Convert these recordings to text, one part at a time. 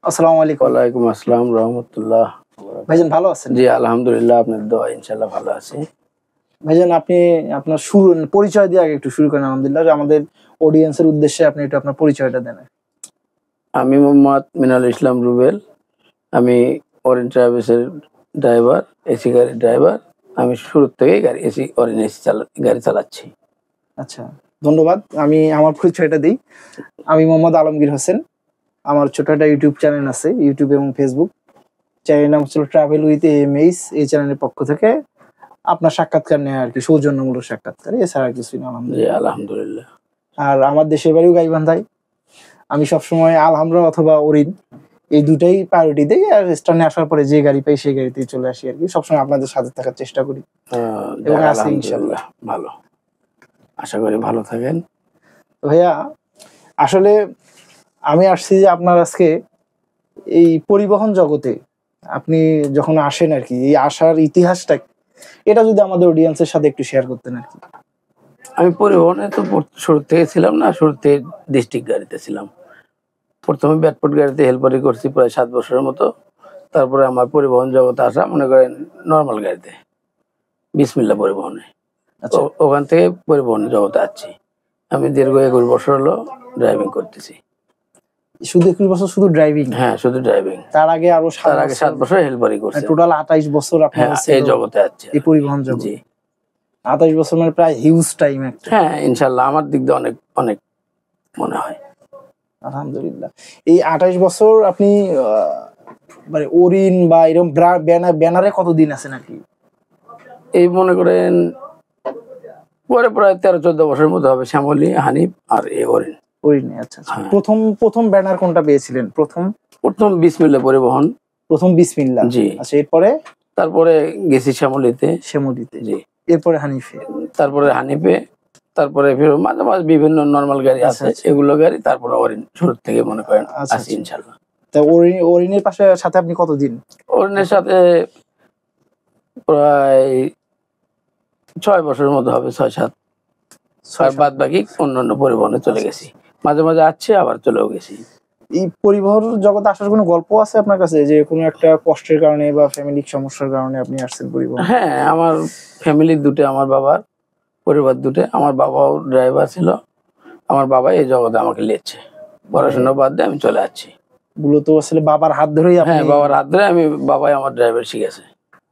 আসসালামু আলাইকুম। ওয়ালাইকুম আসসালাম রহমতুল্লাহ। ভাইজান ভালো আছেন? জি আলহামদুলিল্লাহ, আপনার দোয়া ইনশাল্লাহ ভালো আছি। ভাইজান আপনি আপনার পরিচয় দিয়ে আগে একটু শুরু করেন আলহামদুলিল্লাহ। আমাদের অডিয়েন্সের উদ্দেশ্যে আপনি একটু আপনার পরিচয়টা দেন। আমি মোহাম্মদ মিনাল ইসলাম রুবেল। আমি অরেঞ্জ ট্রাভেলসের ড্রাইভার, এসি গাড়ির ড্রাইভার। আমি শুরু থেকেই অরেঞ্জ এসি গাড়ি চালাচ্ছি। আচ্ছা, ধন্যবাদ। আমি আমার পরিচয়টা দিই। আমি মোহাম্মদ আলমগীর হোসেন। আমার ছোট একটা ইউটিউব চ্যানেল আছে, ইউটিউব এবং ফেসবুক। চ্যানেলের নাম হচ্ছে ট্রাভেল উইথ এমএইচ। এই চ্যানেলের পক্ষ থেকে আপনার সাক্ষাৎকার নেওয়া আর কি, সৌজন্যমূলক সাক্ষাৎকার, এছাড়া আর কিছুই না জি আলহামদুলিল্লাহ। আলহামদুলিল্লাহ। আর আমার দেশের বাড়িও গাইবান্ধায়। আমি সবসময় আলহামরা অথবা অরিন এই দুটাই প্রায়োরিটি দেই। আর স্টানে আসার পরে যে গাড়ি পাই সেই গাড়িতেই চলে আসি আর কি। সবসময় আপনাদের সাথে থাকার চেষ্টা করি এবং আছি ইনশাল্লাহ। ভালো, আশা করি ভালো থাকেন। ভাইয়া আসলে আমি আসছি যে আপনার আজকে এই পরিবহন জগতে আপনি যখন আসেন আর কি, এই আসার ইতিহাসটা এটা যদি আমাদের অডিয়েন্সের সাথে একটু শেয়ার করতেন আর কি। আমি পরিবহনে তো শুরু থেকে ছিলাম না, শুরু থেকে ডিস্ট্রিক্ট গাড়িতে ছিলাম। প্রথমে ব্যাটপোর্ট গাড়িতে হেল্পারি করছি প্রায় 7 বছরের মতো। তারপরে আমার পরিবহন জগতে আসা মনে করেন নর্মাল গাড়িতে, বিসমিল্লাহ পরিবহনে। ওখান থেকে পরিবহন জগতে আসছি। আমি দীর্ঘ 21 বছর হলো ড্রাইভিং করতেছি। শুধু 21 বছর শুধু ড্রাইভিং? হ্যাঁ, শুধু ড্রাইভিং। তার আগে 7 বছর হেল্পারি করছি। টোটাল 28 বছর আপনার এই জগতে আছে, এই পরিবহন জগৎ। জি, 28 বছর মানে প্রায় হিউজ টাইম একটা। হ্যাঁ ইনশাআল্লাহ, আমার দিক দিয়ে অনেক অনেক মনে হয়। আলহামদুলিল্লাহ। এই 28 বছর আপনি মানে ওরিন বা এরকম ব্যানারে কতদিন আছেন আর কি? এই মনে করেন পরে প্রায় 13-14 বছরের মতো হবে। শ্যামলী, হানিফ আর ওরিন। ওরিনে, আচ্ছা আচ্ছা। প্রথম ব্যানার কোনটা পেয়েছিলেন? প্রথম বিসমিল্লাহ পরিবহন। প্রথম বিসমিল্লাহ। জি। আচ্ছা, তারপরে গেছি শ্যামলীতে। জি। এরপরে হানিফে। তারপরে হানিফে। তারপরে মাঝে মাঝে বিভিন্ন নরমাল গাড়ি আছে, এগুলো গাড়ি। তারপরে ওরিন শুরু থেকে মনে করেন আছি ইনশাআল্লাহ। তা ওরিনের সাথে আপনি কতদিন? ওরিনের সাথে প্রায় 6 বছরের মতো হবে, 6-7। আর বাদ বাকি অন্যান্য পরিবহনে চলে গেছি। মাঝে মাঝে আসছে, আবার চলেও গেছি। এই পরিবহন জগতে আসার কোনো গল্প আছে আপনার কাছে, যে কোনো একটা কষ্টের কারণে বা ফ্যামিলির সমস্যার কারণে আপনি আসছেন পরিবহন? হ্যাঁ, আমার ফ্যামিলি দুটো, আমার বাবার পরিবার দুটো। আমার বাবাও ড্রাইভার ছিল। আমার বাবা এই জগতে আমাকে নিয়েছে। পড়াশোনা বাদ দিয়ে আমি চলে আসছি। মূলত আসলে বাবার হাত ধরেই? হ্যাঁ, বাবার হাত ধরে বাবাই আমার ড্রাইভার শিখেছে।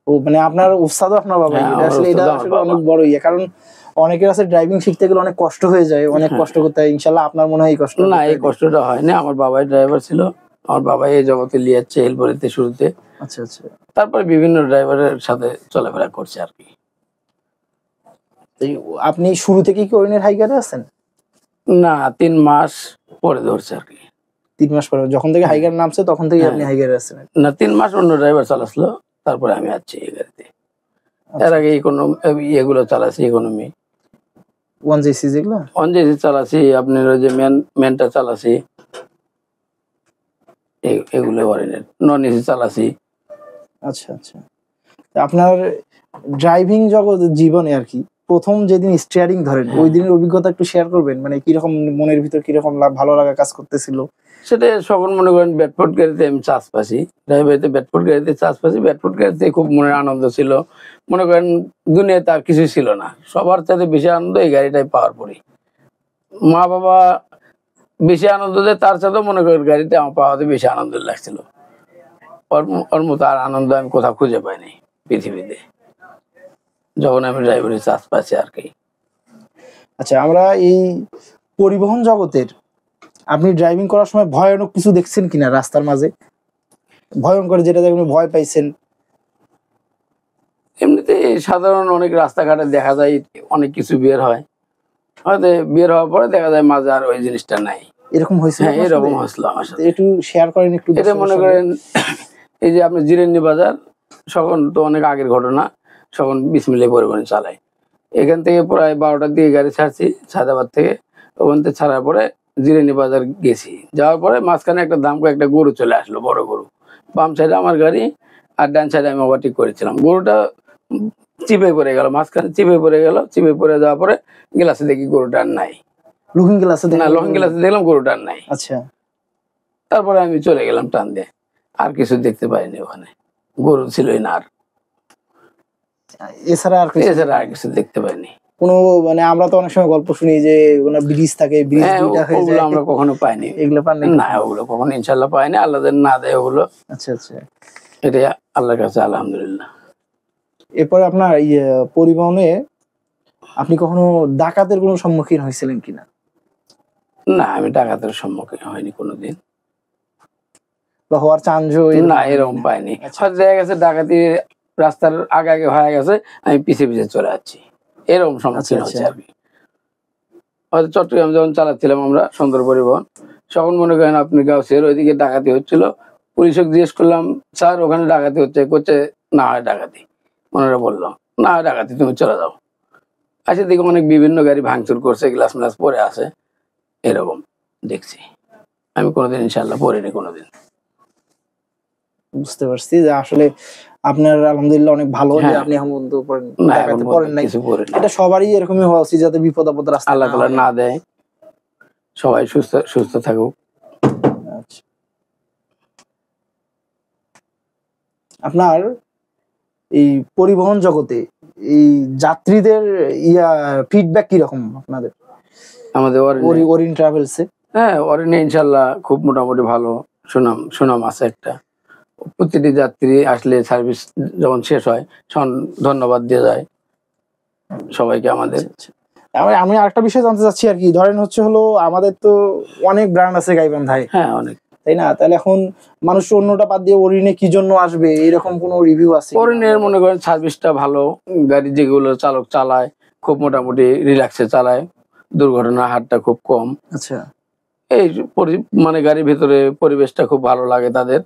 ও মানে আপনার উস্তাদও আপনার বাবা? এটা আসলে অনেক বড় ইয়ে, কারণ অনেকের আছে ড্রাইভিং শিখতে গেলে অনেক কষ্ট হয়ে যায়, অনেক কষ্ট করতে হয়। ইনশাআল্লাহ আপনার মনে হয় এই কষ্ট না, এই কষ্টটা হয়নি। আমার বাবাই ড্রাইভার ছিল। আমার বাবাই এই জগতে লিয়াচ্ছে হেল্পারিতে শুরুতে। আচ্ছা আচ্ছা। তারপরে বিভিন্ন ড্রাইভারের সাথে চলাফেরা করছে আর কি। আপনি শুরু থেকে কি ওরিনের হাইগারে আছেন? না, 3 মাস পরে ধরছে আর কি। 3 মাস পরে যখন থেকে হাইগার নামছে তখন থেকে আপনি হাইগারে আছেন? না, 3 মাস অন্য ড্রাইভার চালাছিল, তারপরে আমি আছি এই গাড়িতে। এর আগে এগুলো চালাছি, ইকোনমি 1JC যেগুলো 1JC চালাছি। আপনার ওই যে মেনটা চালাছি, এগুলো ওরিনের। Non AC চালাছি। আচ্ছা আচ্ছা। আপনার ড্রাইভিং জগৎ জীবনে আর কি প্রথম যেদিন স্টিয়ারিং ধরেন ওই দিনের অভিজ্ঞতা একটু শেয়ার করবেন? মানে কিরকম মনের ভিতর কিরকম ভালো লাগা কাজ করতেছিল? সেটা সকল মনে করেন ব্যাটফোর্ড গাড়িতে আমি চার্জ পাচ্ছি, ড্রাইভারিতে ব্যাটফোর্ড গাড়িতে চার্জ পাচ্ছি। ব্যাটফোর্ড গাড়িতে খুব মনের আনন্দ ছিল। মনে করেন দুনিয়াতে আর কিছুই ছিল না, সবার সাথে বেশি আনন্দ এই গাড়িটাই পাওয়ার পরই। মা বাবা বেশি আনন্দ দেয়, তার সাথেও মনে করেন গাড়িতে আমার পাওয়াতে বেশি আনন্দ লাগছিল। ওর মতো আর আনন্দ আমি কোথাও খুঁজে পাইনি পৃথিবীতে, যখন আমি ড্রাইভারি চার্জ পাচ্ছি আর কি। আচ্ছা, আমরা এই পরিবহন জগতের আপনি ড্রাইভিং করার সময় ভয়ানক কিছু দেখছেন কিনা রাস্তার মাঝে? ভয়ঙ্কর যেটা আপনি ভয় পাইছেন? এমনিতে সাধারণ অনেক রাস্তাঘাটে দেখা যায় অনেক কিছু বের হয়, হয়তো বের হওয়ার পরে দেখা যায় মাঝে আর ওই জিনিসটা নাই। এরকম হয়েছিল? হ্যাঁ, এরকম হয়েছিল আমার সাথে। একটু শেয়ার করেন একটু। এটা মনে করেন এই যে আপনি জিরেন্নি বাজার, তখন তো অনেক আগের ঘটনা, তখন বিসমিল্লাহ পরিবহন চালাই। এখান থেকে প্রায় 12টার দিকে গাড়ি ছাড়ছি সায়দাবাদ থেকে। ওখান থেকে ছাড়ার পরে জিরেন্নি বাজার গেছি। যাওয়ার পরে মাঝখানে একটা দামকা একটা গরু চলে আসলো, বড় গরু। বাম সাইডে আমার গাড়ি আর ডান সাইডে আমি ওভারটেক করেছিলাম। গরুটা চিপে পড়ে গেল, মাঝখানে চিপে পড়ে গেল। চিপে পড়ে যাওয়ার পরে গ্লাসে দেখি গরুটা আর নাই। লুকিং গ্লাসে? না, লুকিং গ্লাসে দেখলাম গরুটা আর নাই। আচ্ছা। তারপরে আমি চলে গেলাম টান দিয়ে, আর কিছু দেখতে পাইনি ওখানে, গরু ছিলই না আর, এছাড়া আর কিছু এছাড়া আর কিছু দেখতে পাইনি। কোনো মানে আমরা তো অনেক সময় গল্প শুনি যে কোনো ব্রিজ থাকে, ব্রিজ হ্যাঁ, দুইটা হয়ে ওগুলো যায়, আমরা কখনো পাইনি। এগুলো পান নাই? না, ওগুলো কখনো ইনশাল্লাহ পাইনি, আল্লাহ যেন না দেয় ওগুলো, আচ্ছা আচ্ছা। এটাই আল্লাহর কাছে আলহামদুলিল্লাহ। এরপরে আপনার ইয়ে পরিবহনে আপনি কখনো ডাকাতের কোনো সম্মুখীন হয়েছিলেন কিনা? না, আমি ডাকাতের সম্মুখীন হয়নি কোনোদিন, বা হওয়ার চান্স? না এরকম পাইনি। আচ্ছা। হয়তো দেখা গেছে ডাকাতি রাস্তার আগে আগে হয়ে গেছে, আমি পিছিয়ে পিছিয়ে চলে যাচ্ছি, এরকম সম্মুখীন আচ্ছা, হচ্ছে আর কি। হয়তো চট্টগ্রাম যখন চালাচ্ছিলাম আমরা সুন্দর পরিবহন, তখন মনে করেন আপনি গাউসিয়ার ওইদিকে ডাকাতি হচ্ছিল, পুলিশকে জিজ্ঞেস করলাম স্যার ওখানে ডাকাতি হচ্ছে, করছে না হয় ডাকাতি, ওনারা বললো না হয় ডাকাতি, তুমি চলে যাও। আচ্ছা, দিকে অনেক বিভিন্ন গাড়ি ভাঙচুর করছে, গ্লাস ম্লাস পরে আছে, এরকম দেখছি। আমি কোনোদিন ইনশাল্লাহ পড়িনি কোনোদিন। বুঝতে পারছি যে আসলে আপনার আলহামদুলিল্লাহ অনেক ভালো যে হ্যাঁ। আপনি এখন পর্যন্ত না, এখন ডাকাতি করেন নাই। কিছু পড়িনি। এটা সবারই এরকমই হওয়া উচিত, যাতে বিপদ আপদ রাস্তায় আল্লাহ না তাআলা হয়। না দেয়, সবাই সুস্থ সুস্থ থাকুক। আচ্ছা। আপনার এই পরিবহন জগতে এই যাত্রীদের ফিডব্যাক কিরকম আপনাদের আমাদের ওরিন ট্রাভেলসে? হ্যাঁ, অরণ্যে ইনশাল্লাহ খুব মোটামুটি ভালো সুনাম আছে একটা। প্রতিটি যাত্রী আসলে সার্ভিস যখন শেষ হয় তখন ধন্যবাদ দিয়ে যায় সবাইকে আমাদের। আমি আরেকটা বিষয় জানতে চাচ্ছি আর কি, ধরেন হচ্ছে হলো আমাদের তো অনেক ব্র্যান্ড আছে গাইবান্ধায়, হ্যাঁ অনেক, তাই না? তাহলে এখন মানুষ অন্যটা বাদ দিয়ে ওরিনে কি জন্য আসবে, এরকম কোনো রিভিউ আছে? অরণ্যের মনে করেন সার্ভিসটা ভালো, গাড়ি যেগুলো চালক চালায় খুব মোটামুটি রিল্যাক্সে চালায়, দুর্ঘটনার হারটা খুব কম। আচ্ছা। এই মানে গাড়ির ভিতরে পরিবেশটা খুব ভালো লাগে তাদের,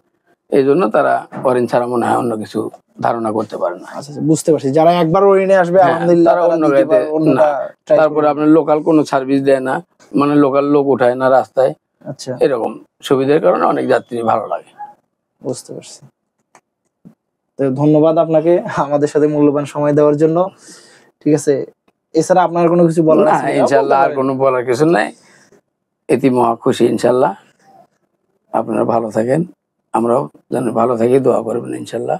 এই জন্য তারা অরেঞ্জ ছাড়া মনে হয় অন্য কিছু ধারণা করতে পারে না। আচ্ছা, বুঝতে পারছি। যারা একবার ওরিনে আসবে হ্যাঁ, আলহামদুলিল্লাহ তারা তারা অন্য দ্বিতীয়বার গাড়িতে অন্যটা try তারপরে করবে। আপনার লোকাল কোনো সার্ভিস দেয় না, মানে লোকাল লোক উঠায় না রাস্তায়, আচ্ছা, এরকম সুবিধার কারণে অনেক যাত্রী ভালো লাগে। বুঝতে পারছি। তো ধন্যবাদ আপনাকে আমাদের সাথে মূল্যবান সময় দেওয়ার জন্য। ঠিক আছে, এছাড়া আপনার কোনো কিছু বলার না, আছে? ইনশাল্লাহ আর কোনো বলার কিছু নাই, এটি মহা খুশি ইনশাল্লাহ। আপনারা ভালো থাকেন, আমরাও যেন ভালো থাকি, দোয়া করবেন ইনশাল্লাহ,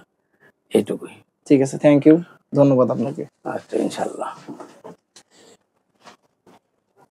এইটুকুই। ঠিক আছে, থ্যাংক ইউ, ধন্যবাদ আপনাকে। আচ্ছা, ইনশাল্লাহ।